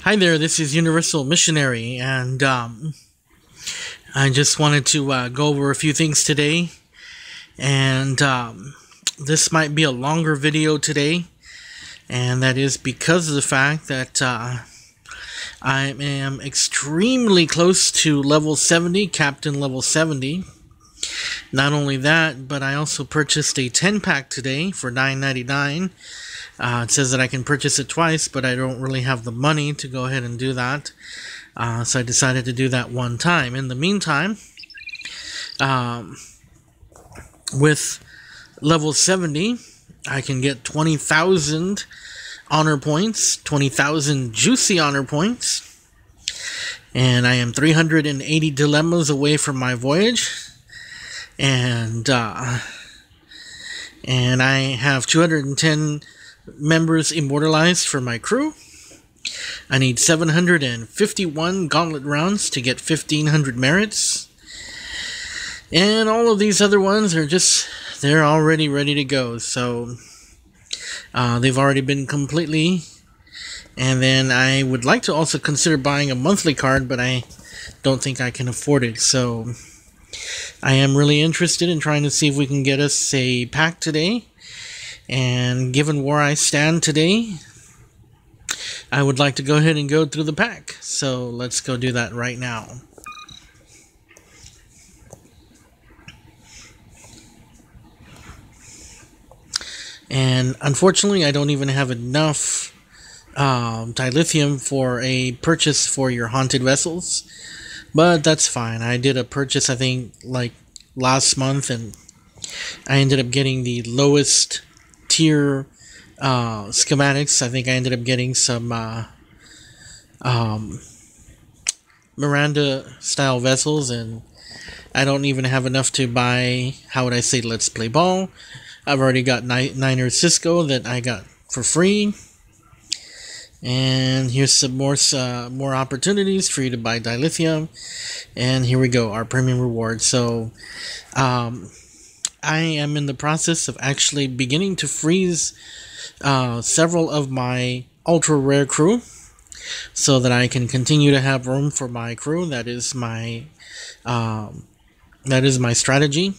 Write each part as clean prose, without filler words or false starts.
Hi there, this is Universal Missionary, and I just wanted to go over a few things today. And this might be a longer video today, and that is because of the fact that I am extremely close to level 70, Captain level 70. Not only that, but I also purchased a 10-pack today for $9.99. It says that I can purchase it twice, but I don't really have the money to go ahead and do that. So I decided to do that one time. In the meantime, with level 70, I can get 20,000 honor points, 20,000 juicy honor points. And I am 380 dilemmas away from my voyage. And I have 210 members immortalized for my crew. I need 751 gauntlet rounds to get 1,500 merits. And all of these other ones are they're already ready to go. So they've already been completely. And then I would like to also consider buying a monthly card, but I don't think I can afford it. So I am really interested in trying to see if we can get us a pack today. And given where I stand today, I would like to go ahead and go through the pack. So let's go do that right now. And unfortunately, I don't even have enough dilithium for a purchase for your haunted vessels. But that's fine. I did a purchase, I think, like last month, and I ended up getting the lowest tier schematics. I think I ended up getting some Miranda style vessels, and I don't even have enough to buy, how would I say, Let's Play Ball. I've already got Niner Cisco that I got for free. And here's some more opportunities for you to buy dilithium. And here we go, our premium reward. So I am in the process of actually beginning to freeze several of my ultra rare crew, so that I can continue to have room for my crew. That is my strategy,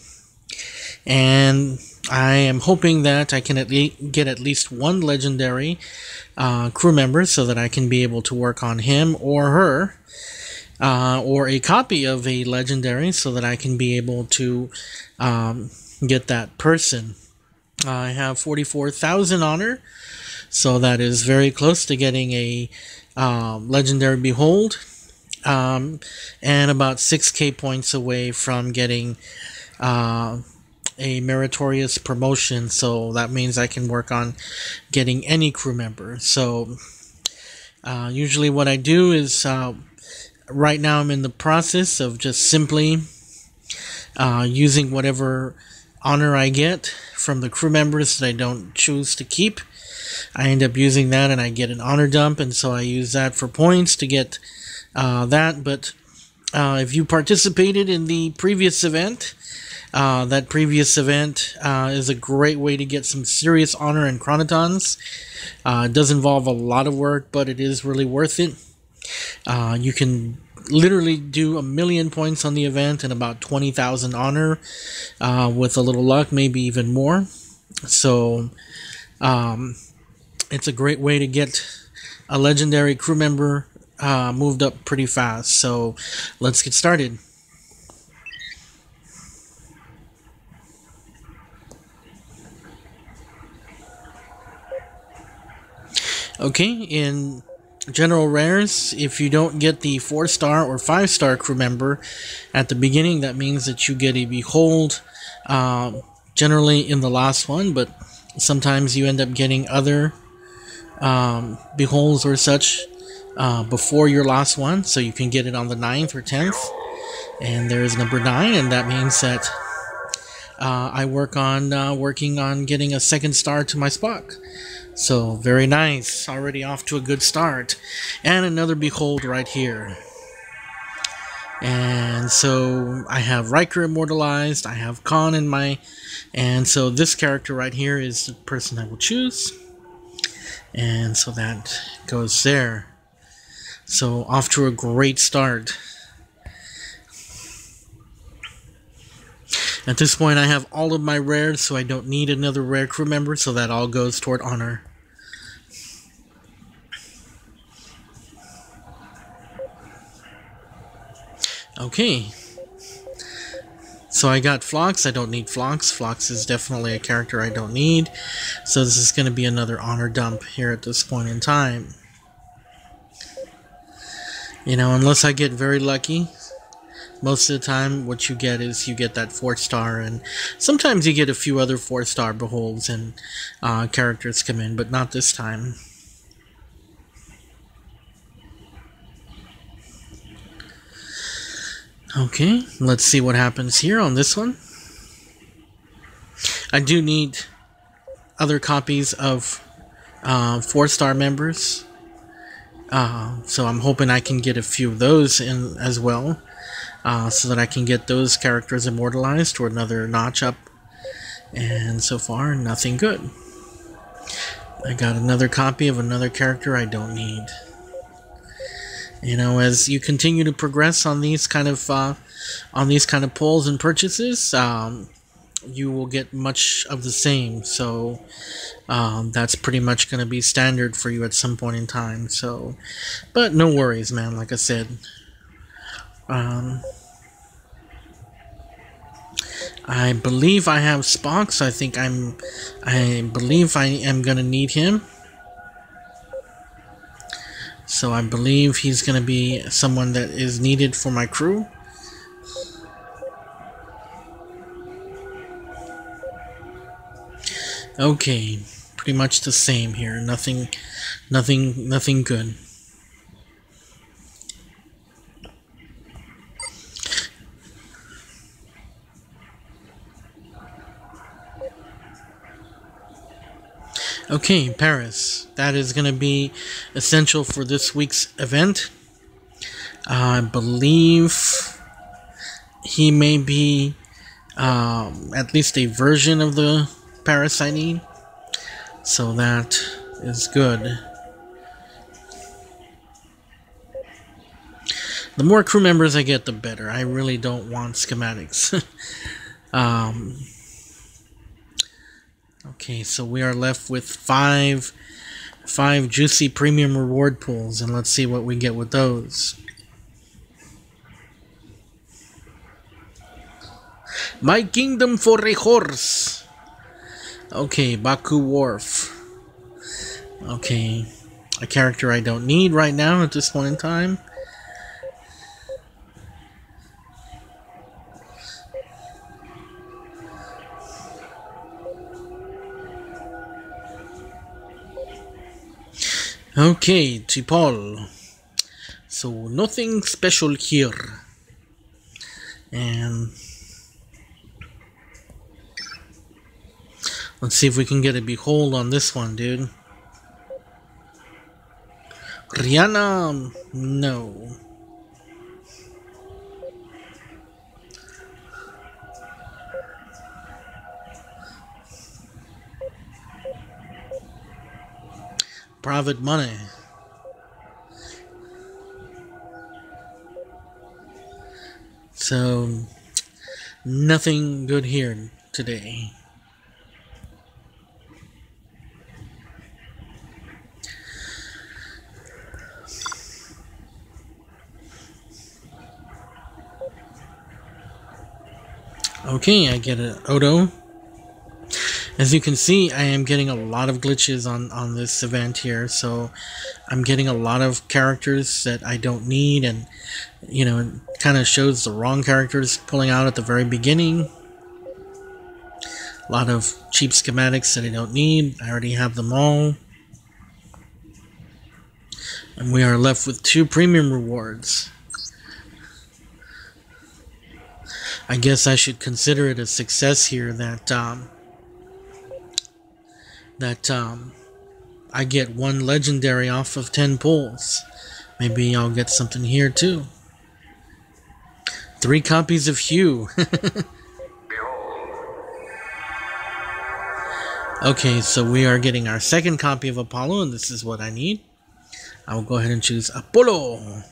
and I am hoping that I can get at least one legendary crew member, so that I can be able to work on him or her, or a copy of a legendary, so that I can be able to get that person. I have 44,000 honor, so that is very close to getting a legendary behold, and about 6k points away from getting a meritorious promotion. So that means I can work on getting any crew member. So usually what I do is, right now I'm in the process of just simply using whatever honor I get from the crew members that I don't choose to keep. I end up using that, and I get an honor dump, and so I use that for points to get that. But if you participated in the previous event, that previous event is a great way to get some serious honor and chronotons. It does involve a lot of work, but it is really worth it. You can literally do 1,000,000 points on the event and about 20,000 honor, with a little luck, maybe even more. So it's a great way to get a legendary crew member moved up pretty fast. So let's get started. Okay, in general rares, if you don't get the 4-star or 5-star crew member at the beginning, that means that you get a behold, generally in the last one, but sometimes you end up getting other beholds or such before your last one, so you can get it on the 9th or 10th. And there's number 9, and that means that I working on getting a 2nd star to my Spock. So very nice, already off to a good start. And another behold right here. And so I have Riker immortalized, I have Khan in my, and so this character right here is the person I will choose. And so that goes there. So off to a great start. At this point I have all of my rares, so I don't need another rare crew member, so that all goes toward honor. Okay. So I got Phlox. I don't need Phlox. Phlox is definitely a character I don't need. So this is going to be another honor dump here at this point in time. You know, unless I get very lucky, most of the time what you get is you get that 4-star, and sometimes you get a few other 4-star beholds and characters come in, but not this time. Okay, let's see what happens here on this one. I do need other copies of 4-star members, so I'm hoping I can get a few of those in as well, so that I can get those characters immortalized or another notch up. And so far, nothing good. I got another copy of another character I don't need. You know, as you continue to progress on these kind of pulls and purchases, you will get much of the same. So that's pretty much going to be standard for you at some point in time. So, but no worries, man. Like I said, I believe I have Spock. So I believe I am going to need him. So I believe he's going to be someone that is needed for my crew. Okay, pretty much the same here. Nothing good. Okay, Paris. That is going to be essential for this week's event. I believe he may be at least a version of the Paris I need. So that is good. The more crew members I get, the better. I really don't want schematics. Okay, so we are left with five juicy premium reward pools, and let's see what we get with those. My kingdom for a horse. Okay, Baku Wharf. Okay, a character I don't need right now at this point in time. Okay, T'Pol. So nothing special here. And let's see if we can get a behold on this one, dude. Rihanna, no. Private money. So, nothing good here today. Okay, I get an Odo. As you can see, I am getting a lot of glitches on this event here, so I'm getting a lot of characters that I don't need, and you know, it kind of shows the wrong characters pulling out at the very beginning. A lot of cheap schematics that I don't need. I already have them all. And we are left with 2 premium rewards. I guess I should consider it a success here that I get 1 legendary off of 10 pulls. Maybe I'll get something here too. 3 copies of Hugh. Okay, so we are getting our 2nd copy of Apollo, and this is what I need. I will go ahead and choose Apollo.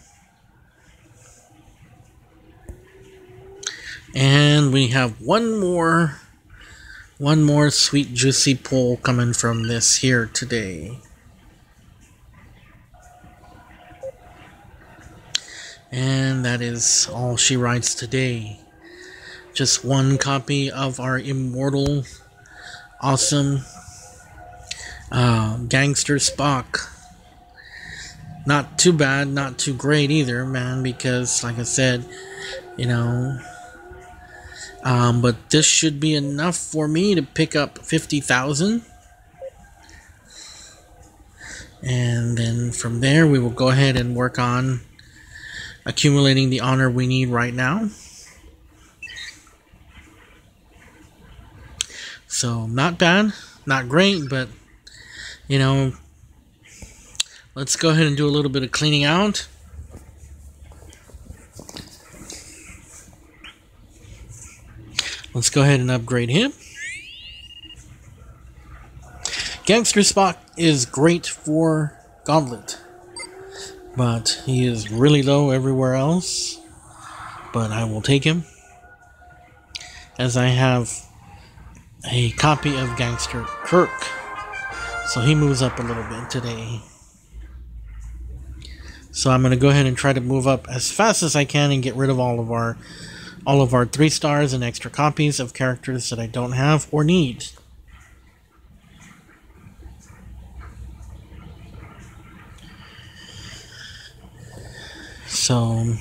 And we have one more sweet juicy pull coming from this here today. And that is all she writes today. Just one copy of our immortal, awesome Gangster Spock. Not too bad, not too great either, man, because like I said, you know, but this should be enough for me to pick up 50,000. And then from there, we will go ahead and work on accumulating the honor we need right now. So, not bad, not great, but, you know, let's go ahead and do a little bit of cleaning out. Let's go ahead and upgrade him. Gangster Spock is great for Gauntlet, but he is really low everywhere else. But I will take him, as I have a copy of Gangster Kirk, so he moves up a little bit today. So I'm going to go ahead and try to move up as fast as I can and get rid of all of our 3 stars and extra copies of characters that I don't have or need. So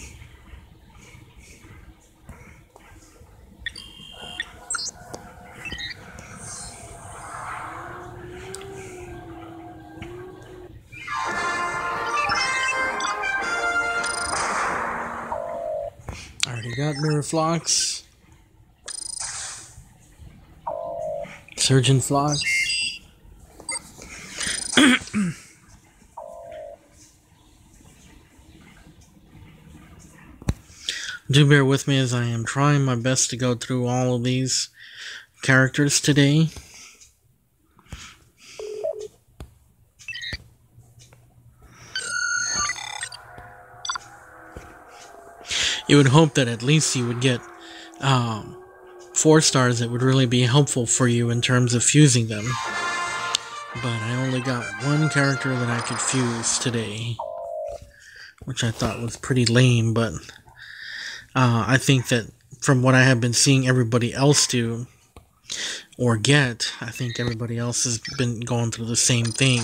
I already got Mirror Phlox, Surgeon Phlox. Do bear with me as I am trying my best to go through all of these characters today. You would hope that at least you would get 4 stars that would really be helpful for you in terms of fusing them. But I only got 1 character that I could fuse today, which I thought was pretty lame, but I think that from what I have been seeing everybody else do or get, I think everybody else has been going through the same thing.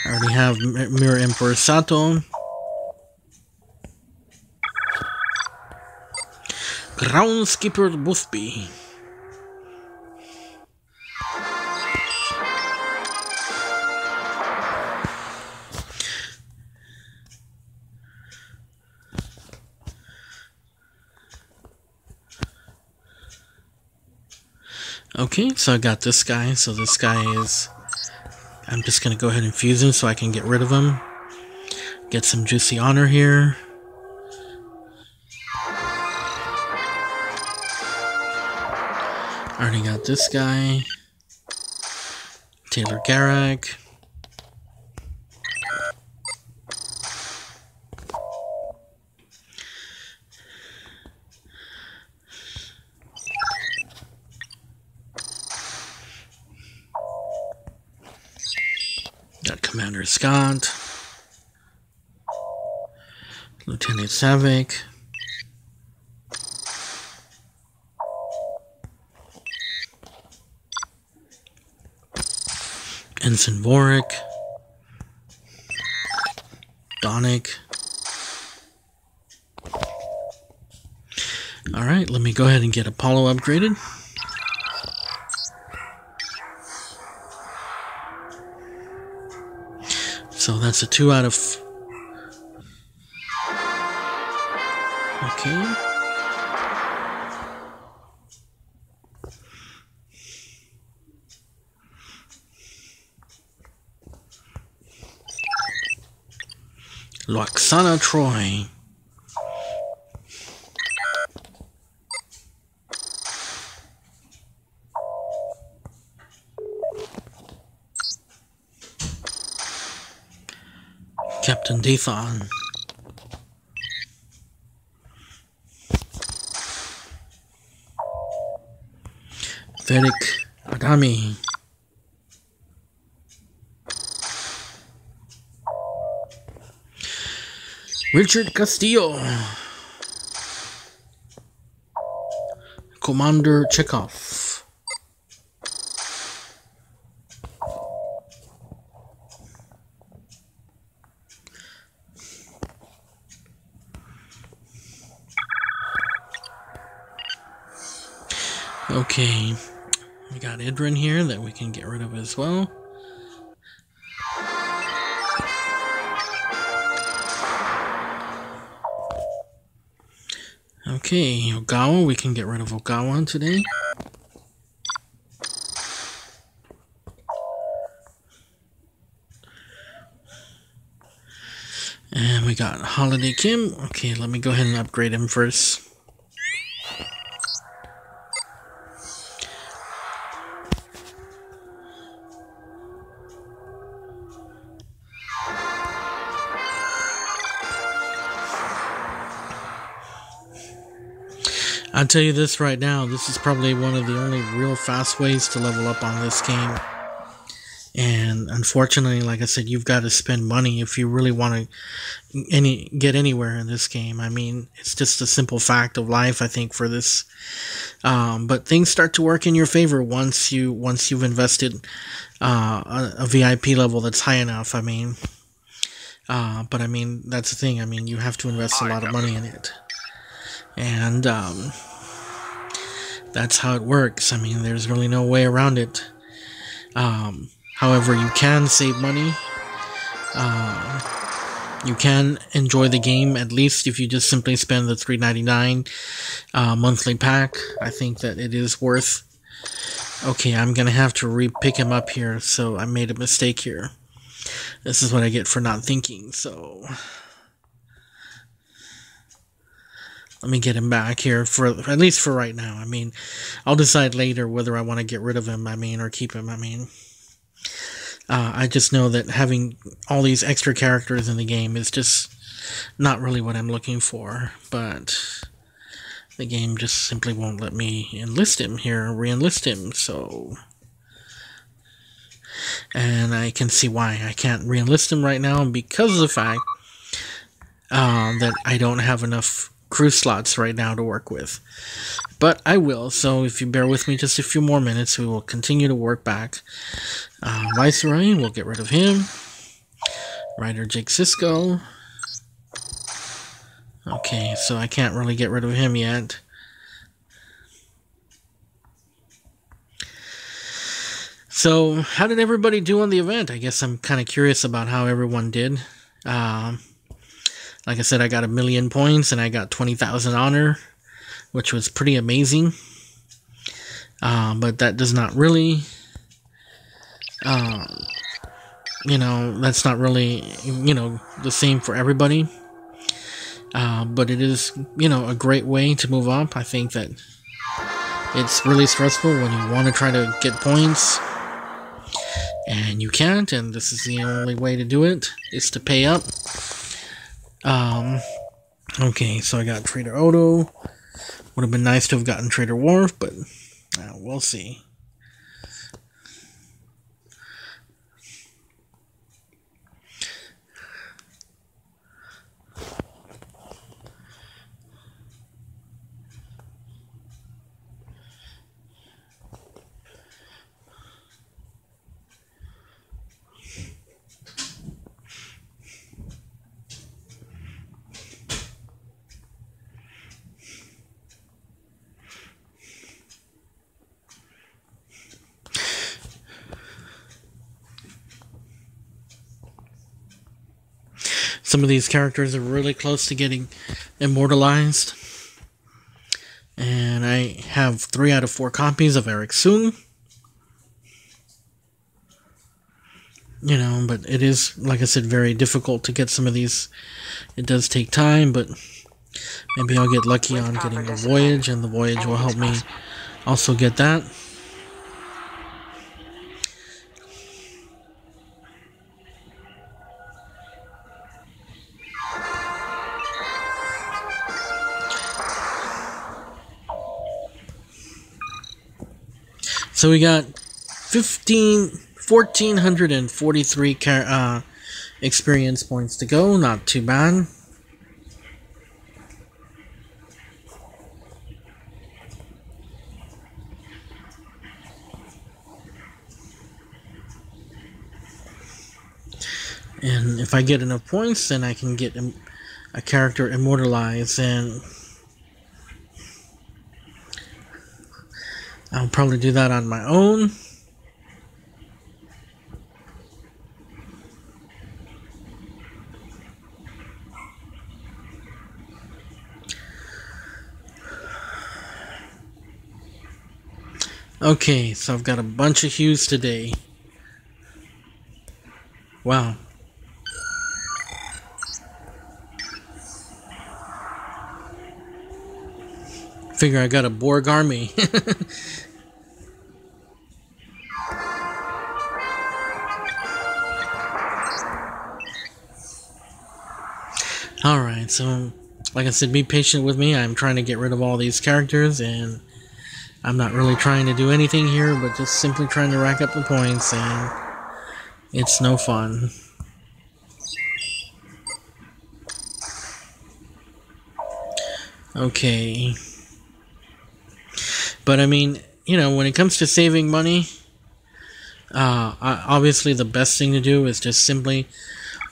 I already have Mirror Emperor Sato, Groundskeeper Boothby, okay, so I got this guy. So this guy is, I'm just going to go ahead and fuse him so I can get rid of him. Get some juicy honor here. Already got this guy. Taylor Garak. Got Commander Scott. Lieutenant Savick. Ensign Vorik. Donick. Alright, let me go ahead and get Apollo upgraded. So that's a 2 out of... Okay. Loxana Troy. Captain Dathan. Vedic Adami. Richard Castillo. Commander Chekhov. Okay, we got Idrin here that we can get rid of as well. Okay, Ogawa, we can get rid of Ogawa today. And we got Holiday Kim. Okay, let me go ahead and upgrade him first. I'll tell you this right now, this is probably one of the only real fast ways to level up on this game. And unfortunately, like I said, you've got to spend money if you really want to get anywhere in this game. I mean, it's just a simple fact of life, I think, for this. But things start to work in your favor once you've invested a VIP level that's high enough. I mean, but I mean, that's the thing. I mean, you have to invest a lot of money in it. And that's how it works. I mean, there's really no way around it. However, you can save money. You can enjoy the game, at least if you just simply spend the $3.99 monthly pack. I think that it is worth. Okay, I'm going to have to re-pick him up here, so I made a mistake here. This is what I get for not thinking, so let me get him back here, for at least for right now. I mean, I'll decide later whether I want to get rid of him, or keep him. I mean, I just know that having all these extra characters in the game is just not really what I'm looking for, but the game just simply won't let me enlist him here, re-enlist him, so. And I can see why I can't re-enlist him right now, because of the fact that I don't have enough crew slots right now to work with. But I will, so if you bear with me just a few more minutes, we will continue to work back. Viceroy, we'll get rid of him. Ryder Jake Sisko. Okay, so I can't really get rid of him yet. So, how did everybody do on the event? I guess I'm kind of curious about how everyone did. Like I said, I got 1,000,000 points and I got 20,000 honor, which was pretty amazing. But that does not really, that's not really, the same for everybody. But it is, a great way to move up. I think that it's really stressful when you want to try to get points and you can't, and this is the only way to do it, is to pay up. Okay, so I got Trader Odo. Would have been nice to have gotten Trader Worf, but we'll see. Some of these characters are really close to getting immortalized. And I have 3 out of 4 copies of Eric Sung. But it is, like I said, very difficult to get some of these. It does take time, but maybe I'll get lucky on getting a voyage, and the voyage will help me also get that. So we got 1,443 experience points to go. Not too bad. And if I get enough points, then I can get a character immortalized, and I'll probably do that on my own. Okay, so I've got a bunch of hues today. Wow. Figure I got a Borg army. Alright, so like I said, be patient with me. I'm trying to get rid of all these characters, and I'm not really trying to do anything here, but just simply trying to rack up the points, and it's no fun. Okay. But I mean, you know, when it comes to saving money, obviously the best thing to do is just simply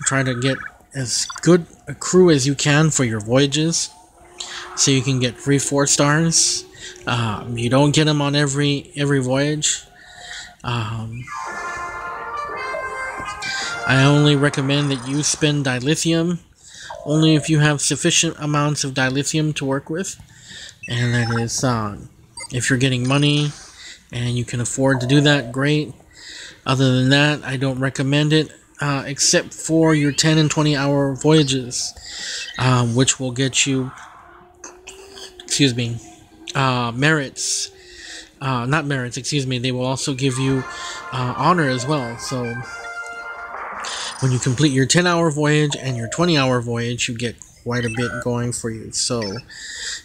try to get as good a crew as you can for your voyages, so you can get free 4 stars. You don't get them on every voyage. I only recommend that you spend dilithium only if you have sufficient amounts of dilithium to work with, and that is if you're getting money and you can afford to do that, great. Other than that, I don't recommend it, except for your 10 and 20 hour voyages, which will get you, merits. Not merits, excuse me. They will also give you honor as well. So when you complete your 10-hour voyage and your 20-hour voyage, you get quite a bit going for you. So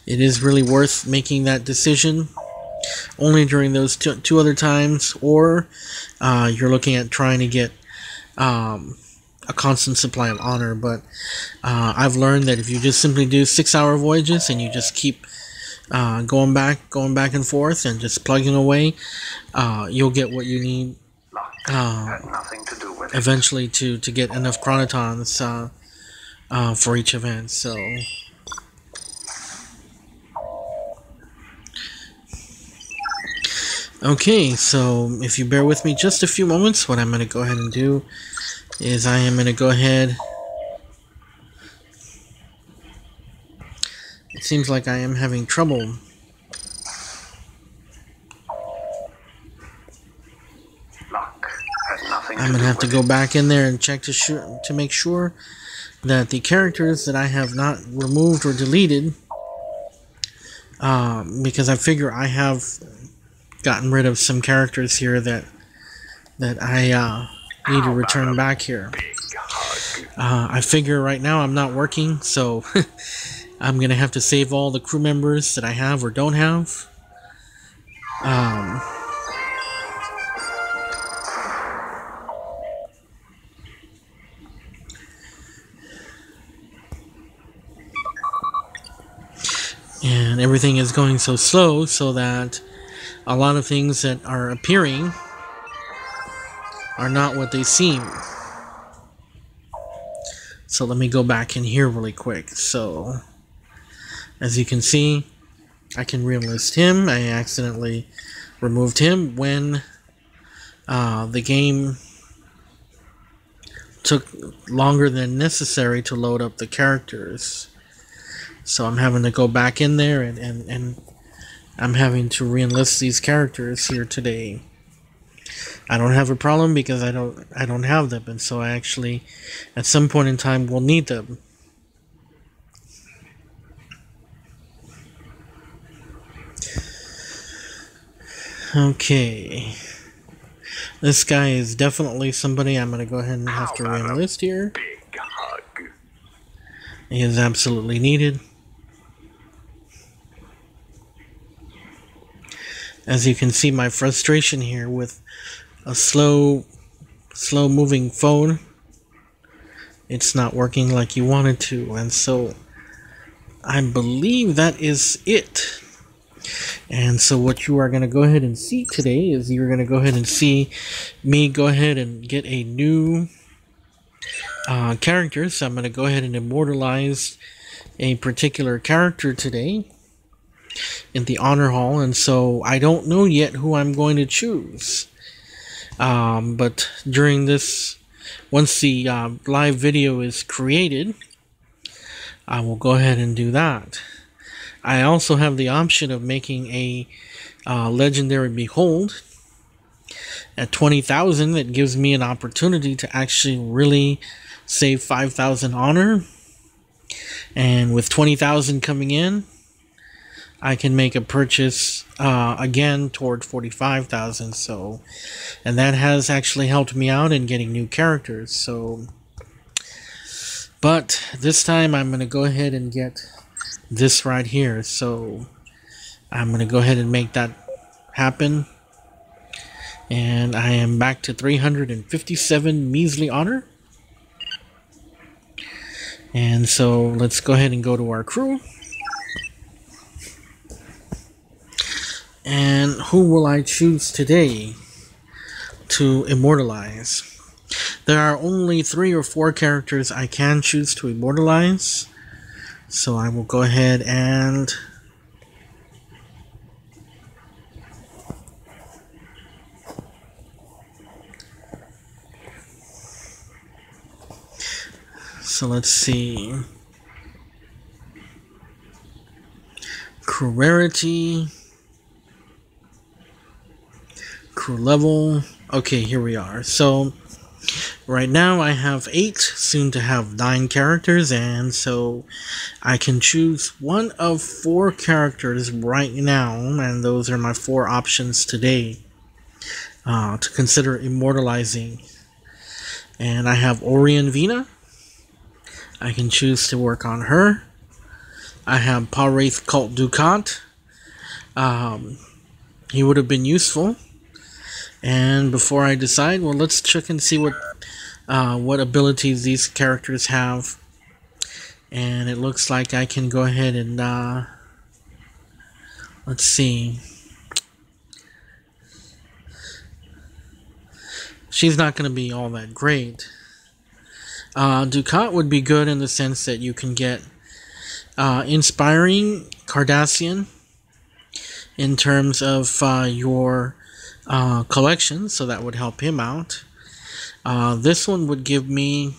it is really worth making that decision only during those two other times, or you're looking at trying to get a constant supply of honor. But I've learned that if you just simply do 6-hour voyages and you just keep going back and forth and just plugging away, you'll get what you need eventually to get enough chronotons for each event. So okay, so if you bear with me just a few moments, what I'm going to go ahead and do is I am going to go ahead. It seems like I am having trouble. I'm going to have to go back in there and check to make sure that the characters that I have not removed or deleted, because I figure I have gotten rid of some characters here that I need to return back here. I figure right now I'm not working, so I'm gonna have to save all the crew members that I have or don't have. And everything is going so slow, so that a lot of things that are appearing are not what they seem. So let me go back in here really quick. So as you can see, I can re-enlist him. I accidentally removed him when the game took longer than necessary to load up the characters. So I'm having to go back in there and I'm having to re-enlist these characters here today. I don't have a problem because I don't have them, and so I actually at some point in time will need them. Okay. This guy is definitely somebody I'm going to go ahead and have to re-enlist here. He is absolutely needed. As you can see, my frustration here with a slow moving phone. It's not working like you wanted to, and so I believe that is it. And so what you are going to go ahead and see today is you're going to go ahead and see me go ahead and get a new character. So I'm going to go ahead and immortalize a particular character today in the honor hall, and so I don't know yet who I'm going to choose. But during this, once the live video is created, I will go ahead and do that. I also have the option of making a legendary behold at 20,000. That gives me an opportunity to actually really save 5,000 honor, and with 20,000 coming in, I can make a purchase again toward 45,000. So, and that has actually helped me out in getting new characters. So, but this time I'm going to go ahead and get this right here. So I'm going to go ahead and make that happen. And I am back to 357 measly honor. And so let's go ahead and go to our crew. And who will I choose today to immortalize? There are only 3 or 4 characters I can choose to immortalize. So I will go ahead and so let's see. Crew rarity. Crew level. Okay, here we are. So right now I have 8, soon to have 9 characters, and so I can choose one of 4 characters right now, and those are my 4 options today to consider immortalizing. And I have Orion Vina. I can choose to work on her. I have Palwraith Cult Dukat. He would have been useful. And before I decide, well, let's check and see what abilities these characters have. And it looks like I can go ahead and let's see. She's not going to be all that great. Dukat would be good in the sense that you can get Inspiring Cardassian in terms of your collection, so that would help him out. This one would give me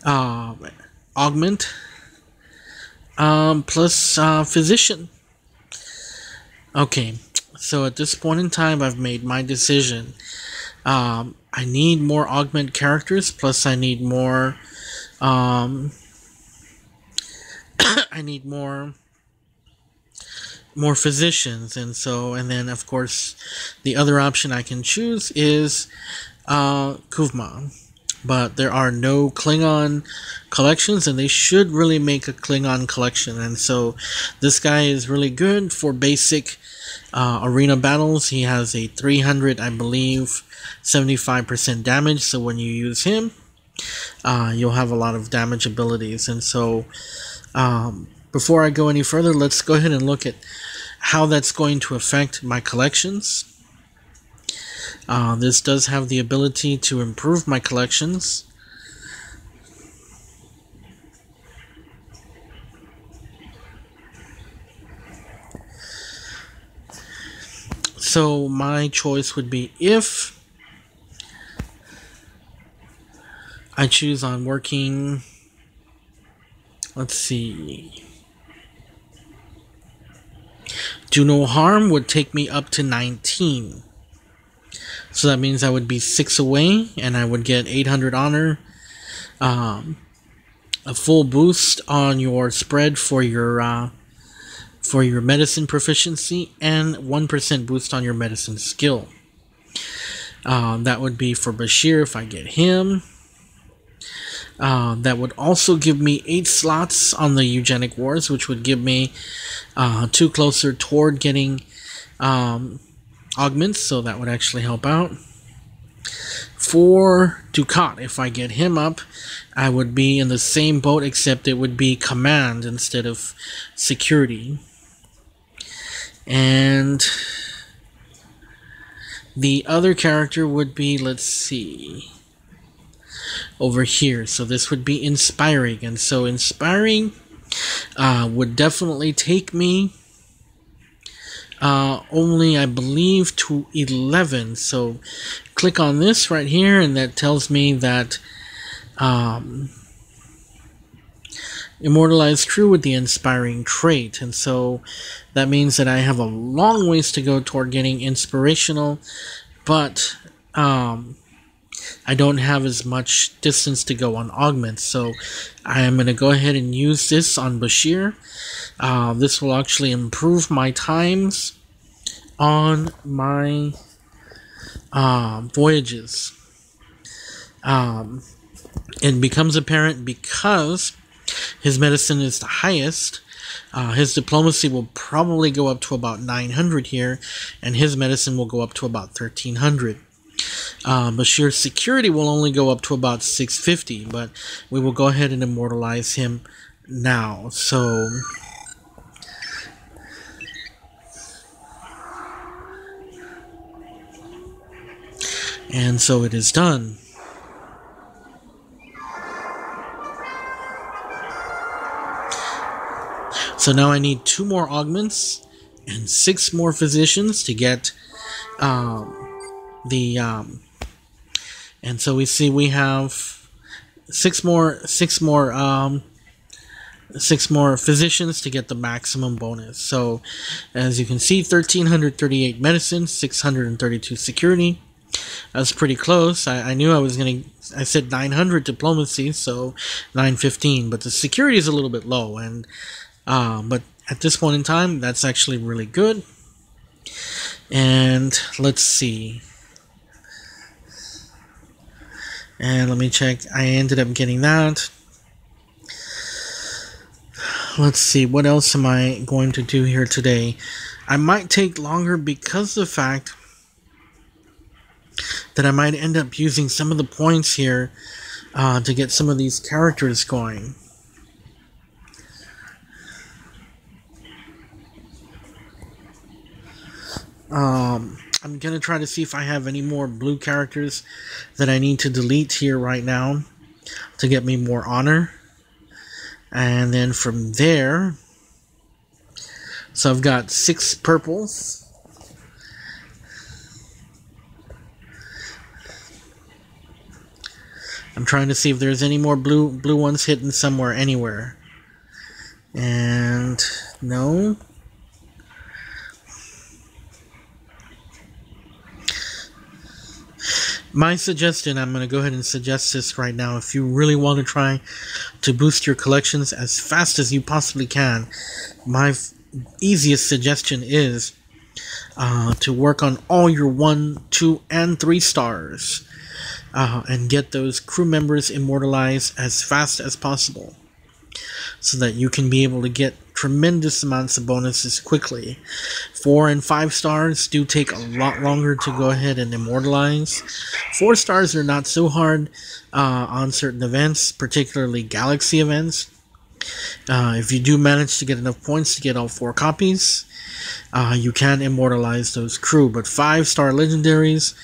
Augment plus Physician. Okay, so at this point in time, I've made my decision. I need more Augment characters, plus I need more I need more physicians, and then of course the other option I can choose is Kuvma, but there are no Klingon collections, and they should really make a Klingon collection, and so this guy is really good for basic arena battles. He has a 300, I believe, 75% damage, so when you use him, you'll have a lot of damage abilities. And so before I go any further, let's go ahead and look at how that's going to affect my collections. This does have the ability to improve my collections. So my choice would be, if I choose on working, let's see, Do No Harm would take me up to 19. So that means I would be 6 away, and I would get 800 honor, a full boost on your spread for your medicine proficiency, and 1% boost on your medicine skill. That would be for Bashir if I get him. That would also give me 8 slots on the Eugenic Wars, which would give me 2 closer toward getting augments, so that would actually help out. For Ducat, if I get him up, I would be in the same boat, except it would be command instead of security. And the other character would be, let's see, over here. So this would be inspiring, and so inspiring would definitely take me only, I believe, to 11. So click on this right here, and that tells me that Immortalized crew with the inspiring trait, and so that means that I have a long ways to go toward getting inspirational, but I don't have as much distance to go on augments, so I am going to go ahead and use this on Bashir. This will actually improve my times on my voyages. It becomes apparent because his medicine is the highest. His diplomacy will probably go up to about 900 here, and his medicine will go up to about 1300. Bashir's security will only go up to about 650, but we will go ahead and immortalize him now. So and so it is done. So now I need 2 more augments and 6 more physicians to get and so we see we have 6 more physicians to get the maximum bonus. So as you can see, 1338 medicine, 632 security. That's pretty close. I knew I was gonna. I said 900 diplomacy, so 915. But the security is a little bit low, and but at this point in time, that's actually really good. And let's see. And let me check. I ended up getting that. Let's see. What else am I going to do here today? I might take longer because of the fact that I might end up using some of the points here to get some of these characters going. I'm going to try to see if I have any more blue characters that I need to delete here right now to get me more honor. And then from there, so I've got 6 purples. I'm trying to see if there's any more blue ones hidden somewhere, anywhere. And no. My suggestion, I'm going to go ahead and suggest this right now. If you really want to try to boost your collections as fast as you possibly can, my easiest suggestion is to work on all your 1, 2, and 3 stars and get those crew members immortalized as fast as possible, so that you can be able to get tremendous amounts of bonuses quickly. 4 and 5 stars do take a lot longer to go ahead and immortalize. 4 stars are not so hard on certain events, particularly galaxy events. If you do manage to get enough points to get all 4 copies, you can immortalize those crew. But 5-star legendaries,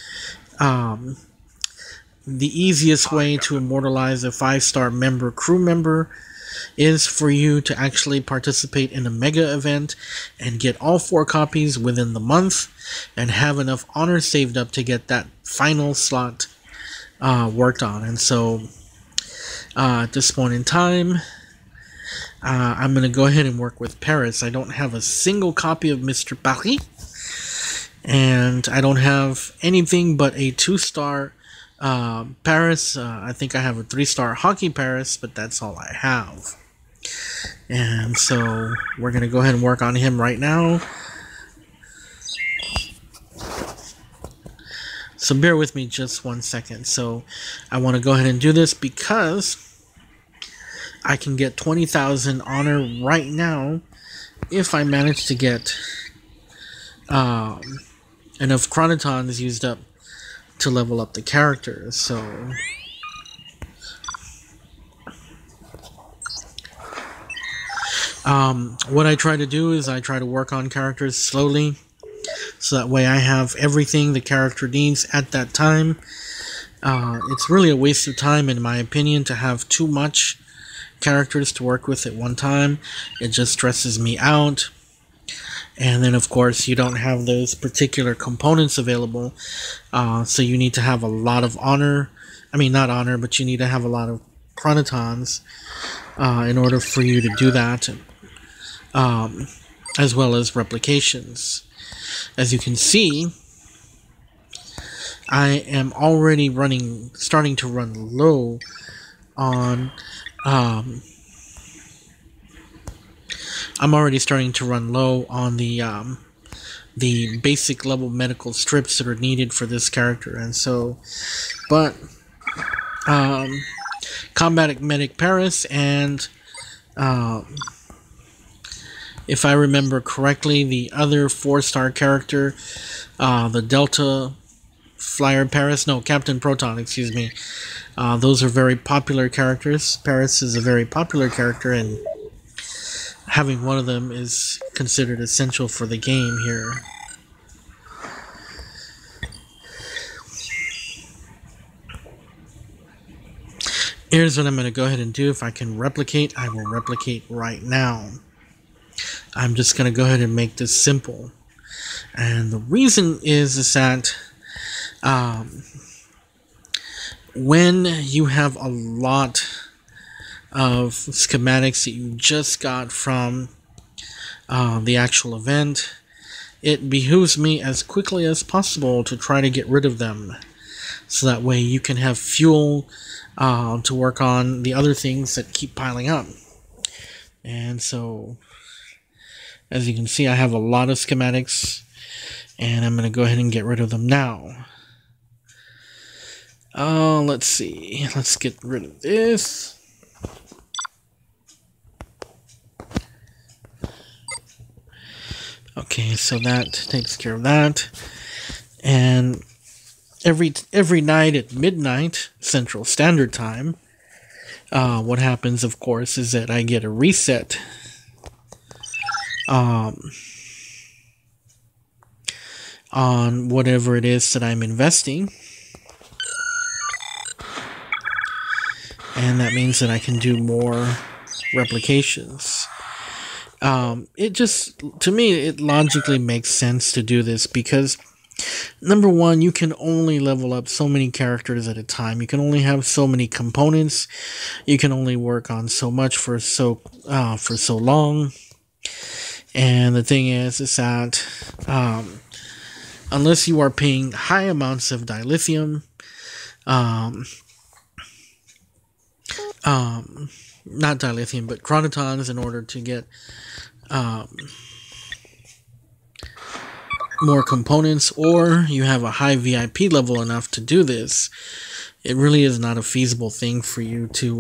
the easiest way to immortalize a 5-star crew member is for you to actually participate in a mega event and get all 4 copies within the month and have enough honor saved up to get that final slot worked on. And so at this point in time, I'm going to go ahead and work with Paris. I don't have a single copy of Mr. Paris, and I don't have anything but a 2-star Paris. I think I have a 3-star hockey Paris, but that's all I have. And so we're going to go ahead and work on him right now. So bear with me just 1 second. So I want to go ahead and do this because I can get 20,000 honor right now if I manage to get enough chronotons used up to level up the characters. So what I try to do is I try to work on characters slowly, so that way I have everything the character needs at that time. It's really a waste of time, in my opinion, to have too much characters to work with at one time. It just stresses me out. And then, of course, you don't have those particular components available, so you need to have a lot of honor. I mean, not honor, but you need to have a lot of chronotons in order for you to do that, as well as replications. As you can see, I am already starting to run low on, I'm already starting to run low on the basic level medical strips that are needed for this character, and so, but, Combat Medic Paris and, if I remember correctly, the other 4-star character, the Delta Flyer Paris, no, Captain Proton, excuse me. Those are very popular characters. Paris is a very popular character, and having one of them is considered essential for the game here. Here's what I'm going to go ahead and do. If I can replicate, I will replicate right now. I'm just going to go ahead and make this simple. And the reason is that when you have a lot of schematics that you just got from the actual event, it behooves me as quickly as possible to try to get rid of them, so that way you can have fuel to work on the other things that keep piling up. And so, as you can see, I have a lot of schematics, and I'm going to go ahead and get rid of them now. Let's see. Let's get rid of this. Okay, so that takes care of that. And every night at midnight Central Standard Time, what happens, of course, is that I get a reset on whatever it is that I'm investing. And that means that I can do more replications. It just, to me, it logically makes sense to do this because, number one, you can only level up so many characters at a time. You can only have so many components. You can only work on so much for so long. And the thing is that unless you are paying high amounts of dilithium, not dilithium, but chronotons, in order to get more components, or you have a high VIP level enough to do this, it really is not a feasible thing for you to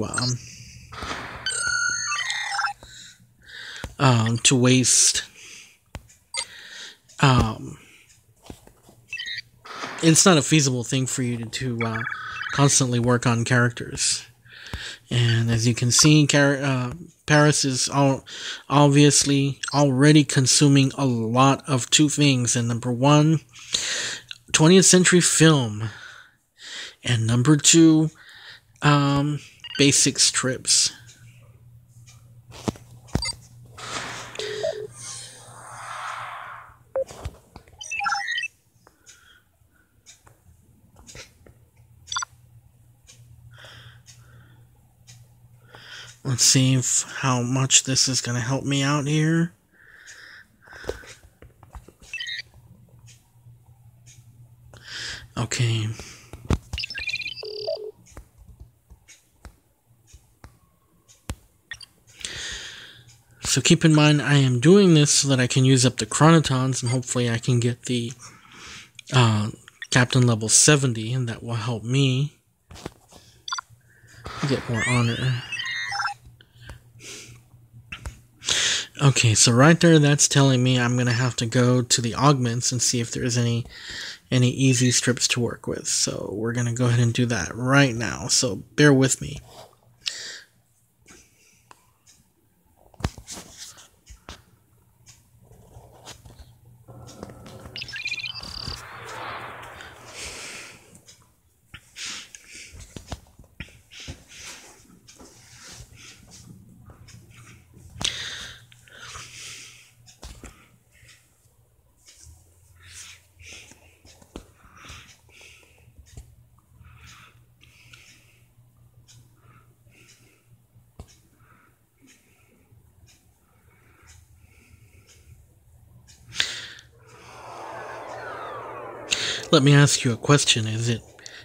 waste. It's not a feasible thing for you to constantly work on characters. And as you can see, Paris is obviously already consuming a lot of two things. And number one, 20th century film. And number two, basic strips. Let's see how much this is going to help me out here. Okay. So keep in mind, I am doing this so that I can use up the chronotons, and hopefully I can get the Captain level 70, and that will help me get more honor. Okay, so right there, that's telling me I'm gonna have to go to the augments and see if there's any easy strips to work with. So we're gonna go ahead and do that right now. So bear with me. Let me ask you a question. Is it,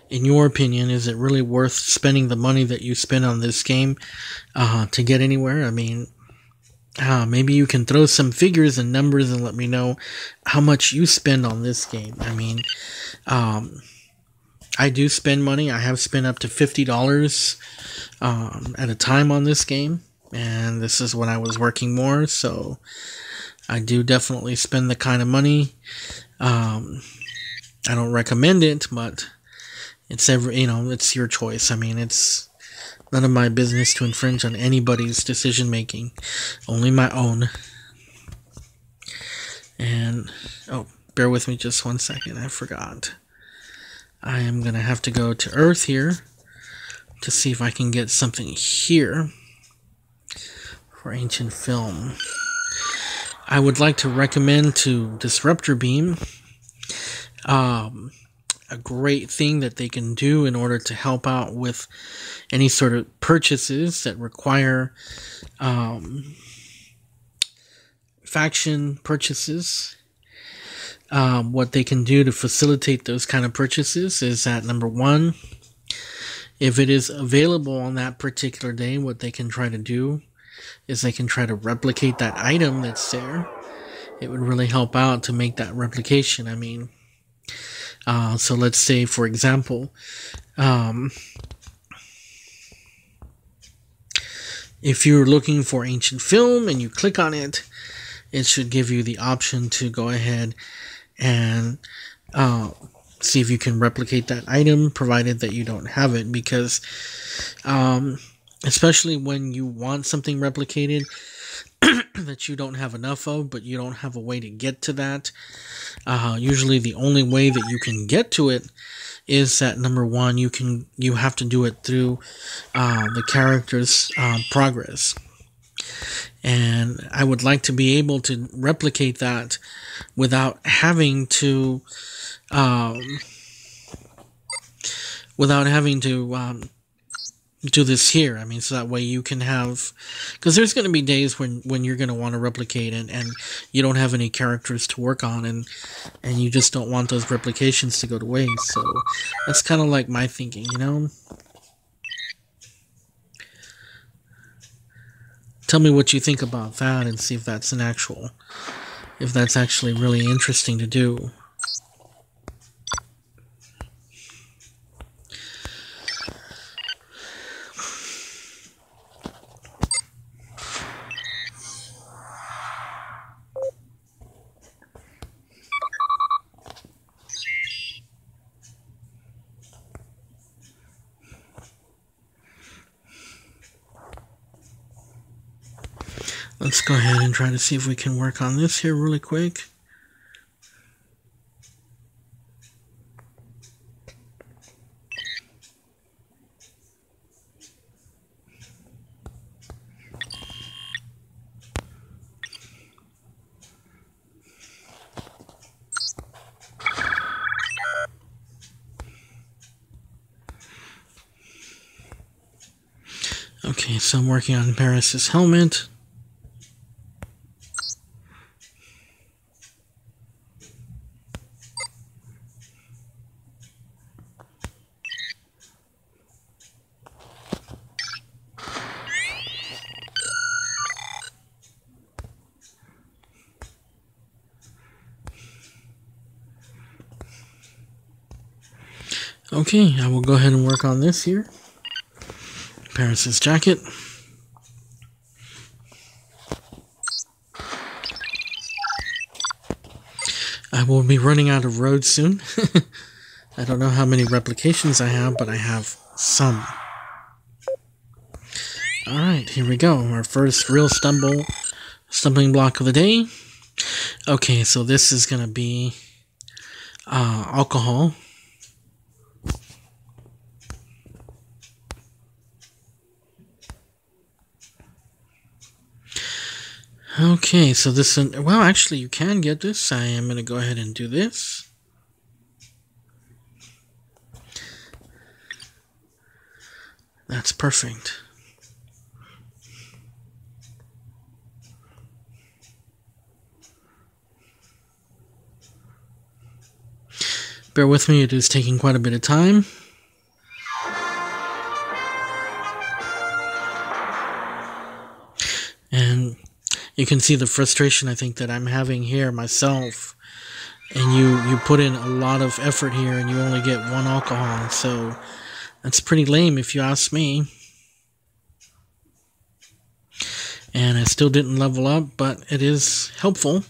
in your opinion, is it really worth spending the money that you spend on this game to get anywhere? I mean, maybe you can throw some figures and numbers and let me know how much you spend on this game. I mean, I do spend money. I have spent up to $50 at a time on this game, and this is when I was working more, so I do definitely spend the kind of money. I don't recommend it, but it's it's your choice. I mean, it's none of my business to infringe on anybody's decision making, only my own. And oh, bear with me just 1 second. I forgot. I am gonna have to go to Earth here to see if I can get something here for Ancient Film. I would like to recommend to Disruptor Beam a great thing that they can do in order to help out with any sort of purchases that require faction purchases. What they can do to facilitate those kind of purchases is that, number one, if it is available on that particular day, what they can try to do is they can try to replicate that item that's there. It would really help out to make that replication. I mean, so let's say, for example, if you're looking for Ancient Film and you click on it, it should give you the option to go ahead and see if you can replicate that item, provided that you don't have it, because especially when you want something replicated that you don't have enough of, but you don't have a way to get to that, usually the only way that you can get to it is that, number one, you have to do it through the character's progress. And I would like to be able to replicate that without having to do this here. I mean, so that way you can have, because there's going to be days when you're going to want to replicate and you don't have any characters to work on, and you just don't want those replications to go to waste. So that's kind of like my thinking, you know? Tell me what you think about that and see if that's if that's actually really interesting to do. Let's go ahead and try to see if we can work on this here really quick. Okay, so I'm working on Paris's helmet. Okay, I will go ahead and work on this here. Paris's jacket. will be running out of road soon. I don't know how many replications I have, but I have some. Alright, here we go. Our first real stumbling block of the day. Okay, so this is going to be alcohol. Okay, so this one, well, actually you can get this. I am going to go ahead and do this. That's perfect. Bear with me, it is taking quite a bit of time. And you can see the frustration I think that I'm having here myself. And you put in a lot of effort here and you only get one alcohol. So that's pretty lame if you ask me. And I still didn't level up, but it is helpful.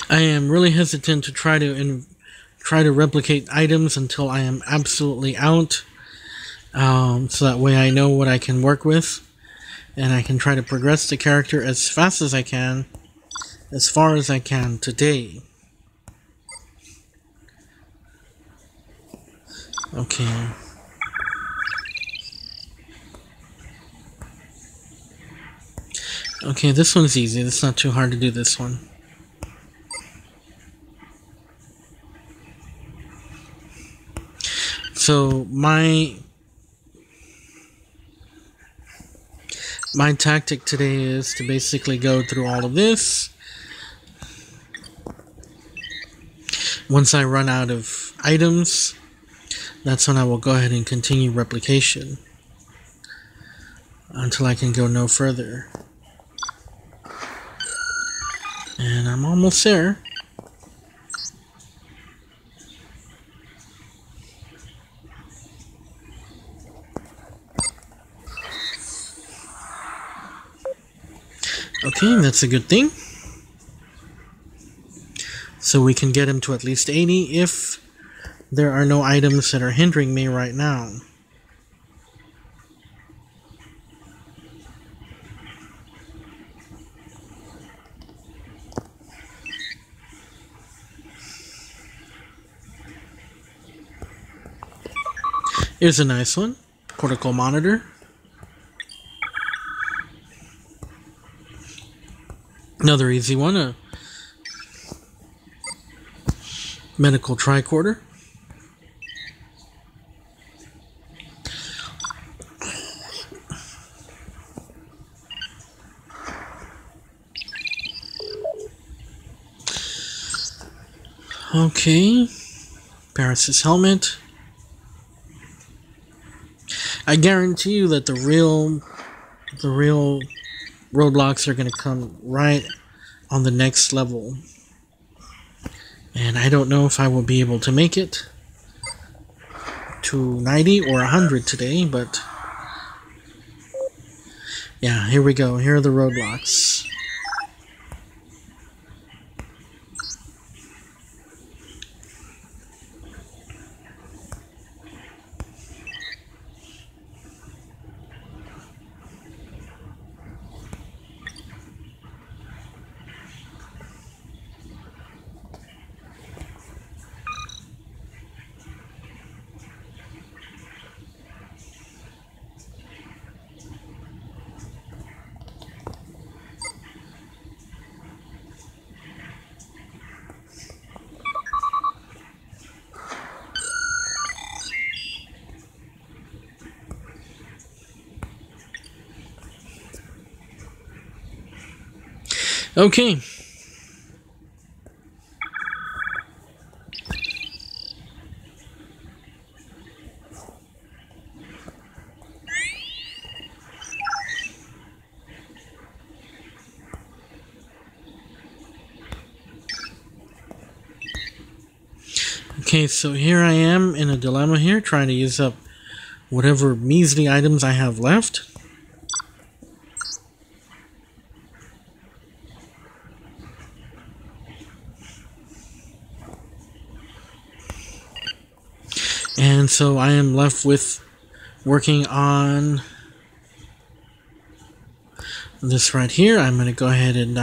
I am really hesitant to try to replicate items until I am absolutely out, so that way I know what I can work with, and I can try to progress the character as fast as I can, as far as I can today. Okay. Okay, this one's easy. It's not too hard to do this one. So my tactic today is to basically go through all of this. Once I run out of items, that's when I will go ahead and continue replication until I can go no further. And I'm almost there. Okay, that's a good thing. So we can get him to at least 80 if there are no items that are hindering me right now. Here's a nice one. Cortical monitor. Another easy one, a medical tricorder. Okay, Paris's helmet. I guarantee you that the real roadblocks are going to come right on the next level. And I don't know if I will be able to make it to 90 or 100 today, but yeah, here we go. Here are the roadblocks. Okay. Okay, so here I am in a dilemma here, trying to use up whatever measly items I have left. And so I am left with working on this right here. I'm going to go ahead and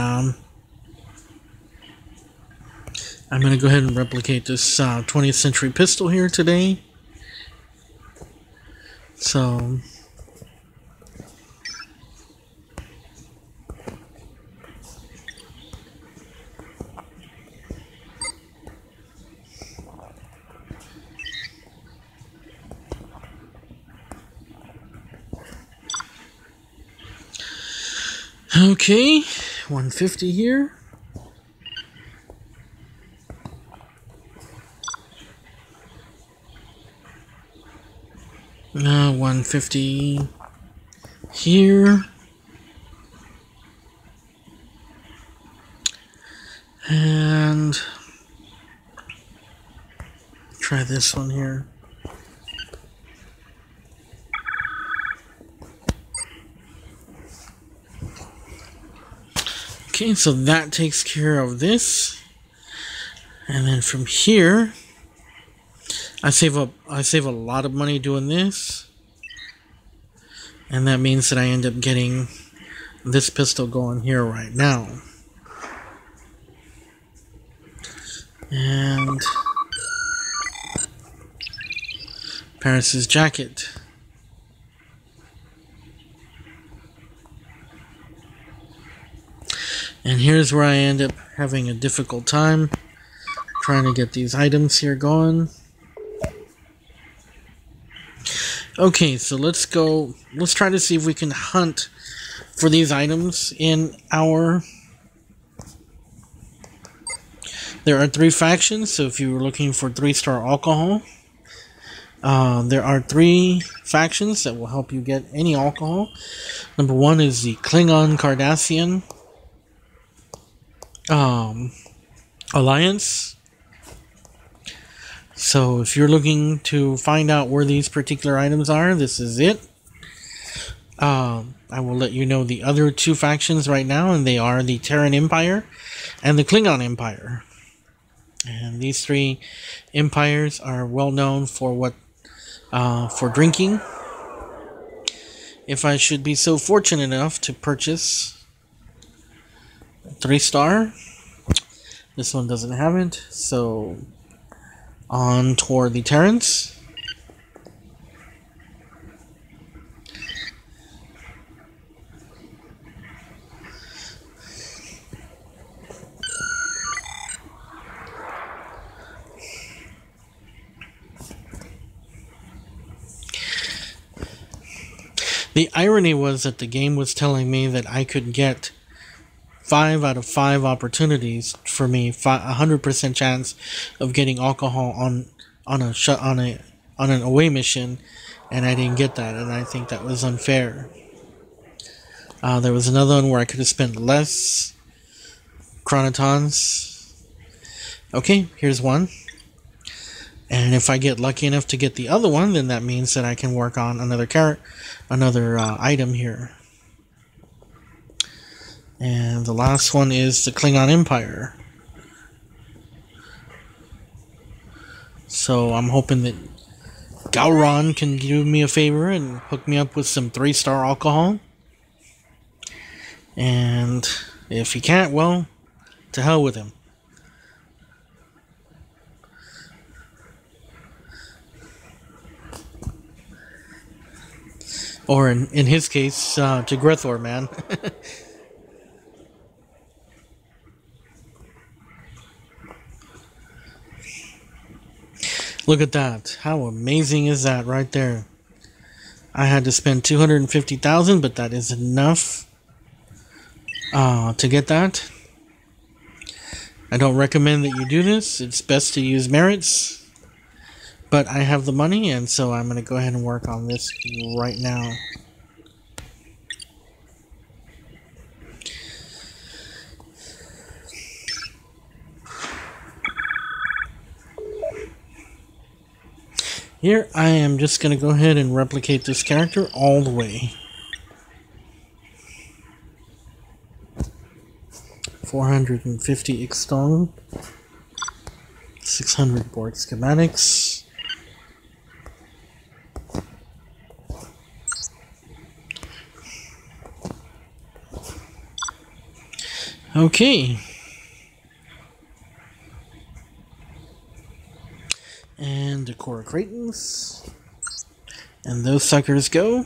replicate this 20th century pistol here today. So okay, 150 here. Now 150 here. And try this one here. Okay, so that takes care of this. And then from here, I save a lot of money doing this. And that means that I end up getting this pistol going here right now. And Paris's jacket. And here's where I end up having a difficult time trying to get these items here going. Okay, so let's try to see if we can hunt for these items in our... There are 3 factions, so if you were looking for 3-star alcohol, there are 3 factions that will help you get any alcohol. Number 1 is the Klingon Cardassian Alliance. So if you're looking to find out where these particular items are, this is it. I will let you know the other 2 factions right now, and they are the Terran Empire and the Klingon Empire. And these 3 empires are well known for for drinking. If I should be so fortunate enough to purchase 3-star, this one doesn't have it, so on toward the Terrans. The irony was that the game was telling me that I could get 5 out of 5 opportunities for me, 100% chance of getting alcohol on an away mission, and I didn't get that, and I think that was unfair. There was another one where I could have spent less chronotons. Okay, here's one. And if I get lucky enough to get the other one, then that means that I can work on another item here. And the last one is the Klingon Empire. So I'm hoping that Gowron can do me a favor and hook me up with some 3-star alcohol. And if he can't, well, to hell with him. Or in his case, to Grethor, man. Look at that. How amazing is that right there? I had to spend $250,000, but that is enough to get that. I don't recommend that you do this. It's best to use merits. But I have the money, and so I'm going to go ahead and work on this right now. Here, I am just going to go ahead and replicate this character all the way. 450 external, 600 board schematics. Okay. And decor Cratons. And those suckers go.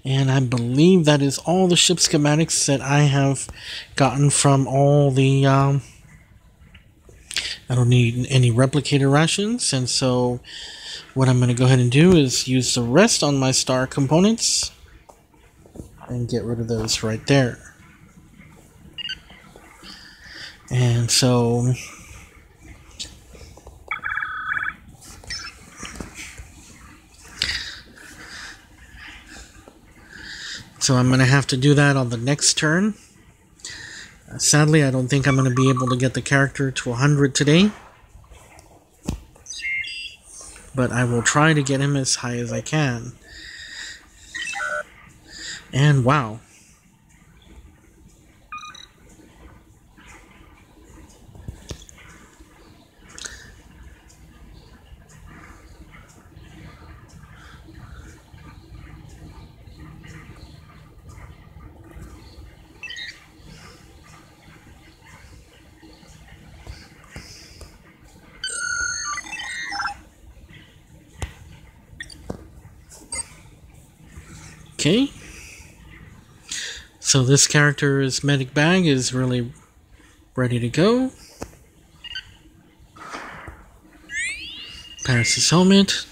And I believe that is all the ship schematics that I have gotten from all the, I don't need any replicator rations, and so what I'm going to go ahead and do is use the rest on my star components and get rid of those right there. And so I'm going to have to do that on the next turn. Sadly, I don't think I'm going to be able to get the character to 100 today. But I will try to get him as high as I can. And wow. Okay, so this character's medic bag is really ready to go. Paris' helmet.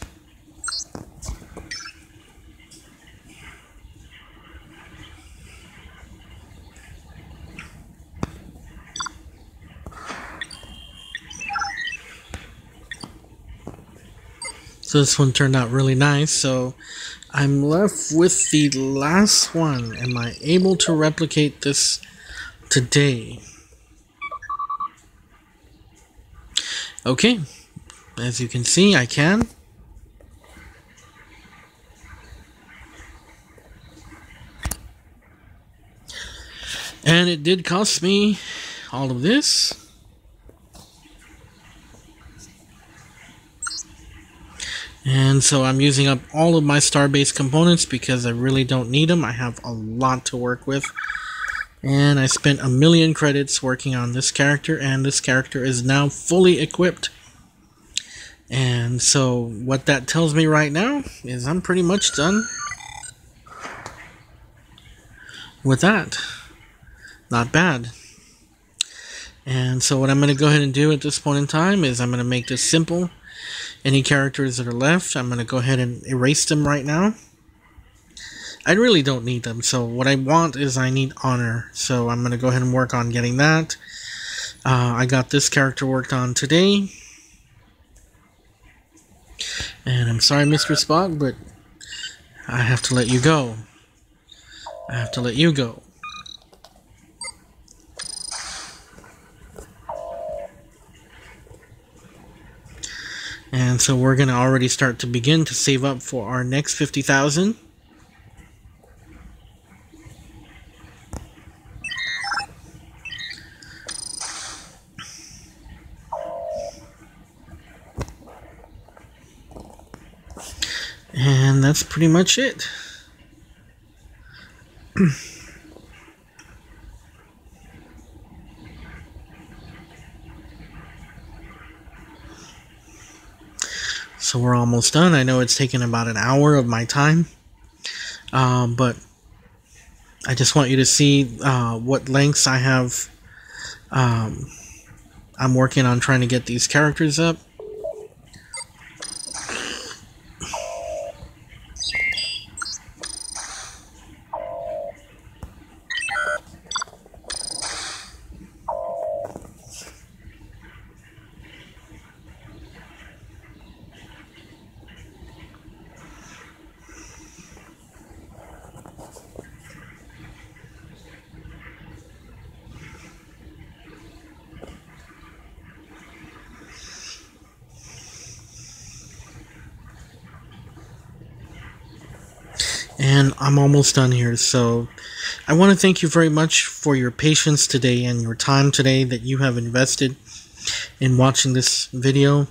So this one turned out really nice, so I'm left with the last one. Am I able to replicate this today? Okay, as you can see, I can. And it did cost me all of this. And so I'm using up all of my star-based components because I really don't need them. I have a lot to work with. And I spent 1,000,000 credits working on this character, and this character is now fully equipped. And so what that tells me right now is I'm pretty much done with that. Not bad. And so what I'm going to go ahead and do at this point in time is I'm going to make this simple. Any characters that are left, I'm going to go ahead and erase them right now. I really don't need them, so what I want is I need honor. So I'm going to go ahead and work on getting that. I got this character worked on today. And I'm sorry, Mr. Spock, but I have to let you go. I have to let you go. And so we're going to already start to begin to save up for our next 50,000. And that's pretty much it. So we're almost done. I know it's taken about an hour of my time, but I just want you to see what lengths I have. I'm working on trying to get these characters up. And I'm almost done here, so I want to thank you very much for your patience today and your time today that you have invested in watching this video.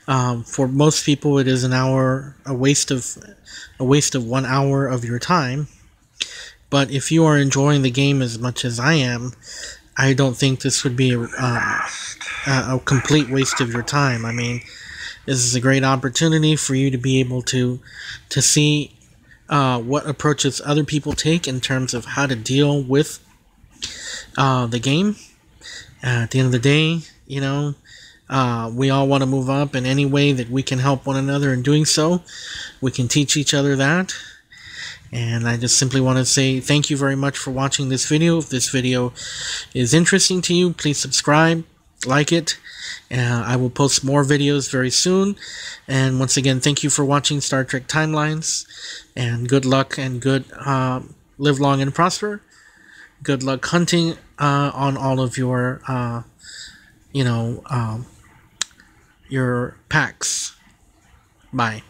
For most people, it is a waste of 1 hour of your time. But if you are enjoying the game as much as I am, I don't think this would be a complete waste of your time. I mean, this is a great opportunity for you to be able to see what approaches other people take in terms of how to deal with the game. At the end of the day, you know, we all want to move up in any way that we can help one another in doing so. We can teach each other that. And I just simply want to say thank you very much for watching this video. If this video is interesting to you, please subscribe, like it. I will post more videos very soon. And once again, thank you for watching Star Trek Timelines. And good luck and live long and prosper. Good luck hunting on all of your, your packs. Bye.